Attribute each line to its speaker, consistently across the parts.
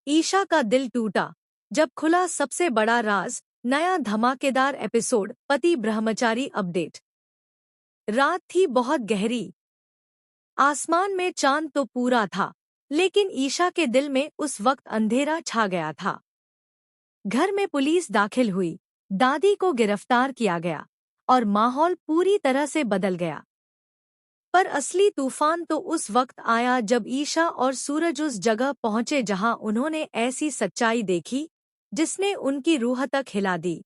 Speaker 1: ईशा का दिल टूटा जब खुला सबसे बड़ा राज। नया धमाकेदार एपिसोड पति ब्रह्मचारी अपडेट। रात थी बहुत गहरी। आसमान में चांद तो पूरा था, लेकिन ईशा के दिल में उस वक्त अंधेरा छा गया था। घर में पुलिस दाखिल हुई, दादी को गिरफ्तार किया गया और माहौल पूरी तरह से बदल गया। पर असली तूफान तो उस वक्त आया जब ईशा और सूरज उस जगह पहुंचे जहां उन्होंने ऐसी सच्चाई देखी जिसने उनकी रूह तक हिला दी।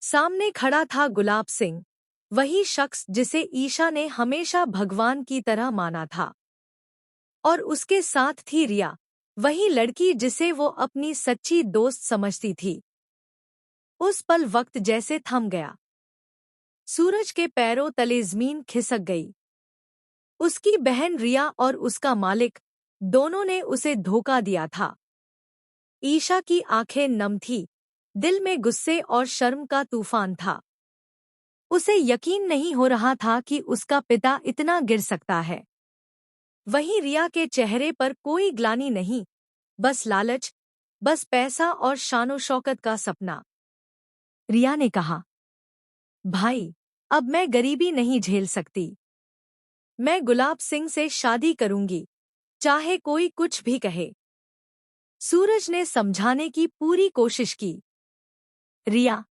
Speaker 1: सामने खड़ा था गुलाब सिंह, वही शख्स जिसे ईशा ने हमेशा भगवान की तरह माना था। और उसके साथ थी रिया, वही लड़की जिसे वो अपनी सच्ची दोस्त समझती थी। उस पल वक्त जैसे थम गया। सूरज के पैरों तले जमीन खिसक गई। उसकी बहन रिया और उसका मालिक, दोनों ने उसे धोखा दिया था। ईशा की आंखें नम थी, दिल में गुस्से और शर्म का तूफान था। उसे यकीन नहीं हो रहा था कि उसका पिता इतना गिर सकता है। वहीं रिया के चेहरे पर कोई ग्लानि नहीं, बस लालच, बस पैसा और शानो शौकत का सपना। रिया ने कहा, भाई, अब मैं गरीबी नहीं झेल सकती। मैं गुलाब सिंह से शादी करूंगी, चाहे कोई कुछ भी कहे। सूरज ने समझाने की पूरी कोशिश की। रिया,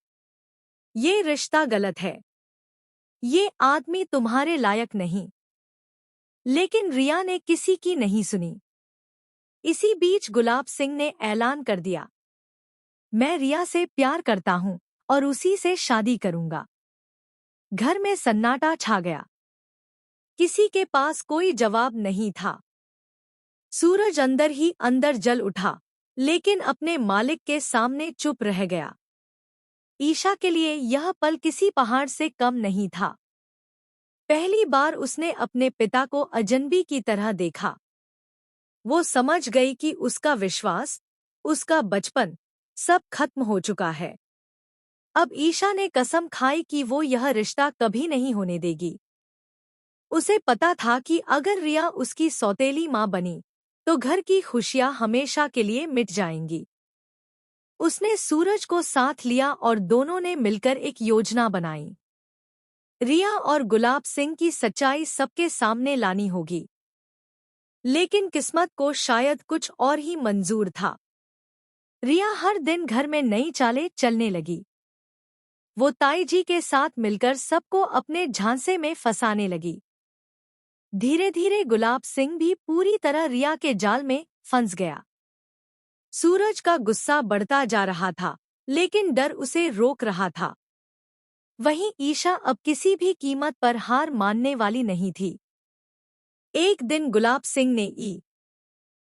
Speaker 1: ये रिश्ता गलत है। ये आदमी तुम्हारे लायक नहीं। लेकिन रिया ने किसी की नहीं सुनी। इसी बीच गुलाब सिंह ने ऐलान कर दिया, मैं रिया से प्यार करता हूं और उसी से शादी करूंगा। घर में सन्नाटा छा गया। किसी के पास कोई जवाब नहीं था। सूरज अंदर ही अंदर जल उठा, लेकिन अपने मालिक के सामने चुप रह गया। ईशा के लिए यह पल किसी पहाड़ से कम नहीं था। पहली बार उसने अपने पिता को अजनबी की तरह देखा। वो समझ गई कि उसका विश्वास, उसका बचपन, सब खत्म हो चुका है। अब ईशा ने कसम खाई कि वो यह रिश्ता कभी नहीं होने देगी। उसे पता था कि अगर रिया उसकी सौतेली माँ बनी, तो घर की खुशियां हमेशा के लिए मिट जाएंगी। उसने सूरज को साथ लिया और दोनों ने मिलकर एक योजना बनाई। रिया और गुलाब सिंह की सच्चाई सबके सामने लानी होगी। लेकिन किस्मत को शायद कुछ और ही मंजूर था। रिया हर दिन घर में नई चालें चलने लगी। वो ताई जी के साथ मिलकर सबको अपने झांसे में फंसाने लगी। धीरे धीरे गुलाब सिंह भी पूरी तरह रिया के जाल में फंस गया। सूरज का गुस्सा बढ़ता जा रहा था, लेकिन डर उसे रोक रहा था। वहीं ईशा अब किसी भी कीमत पर हार मानने वाली नहीं थी। एक दिन गुलाब सिंह ने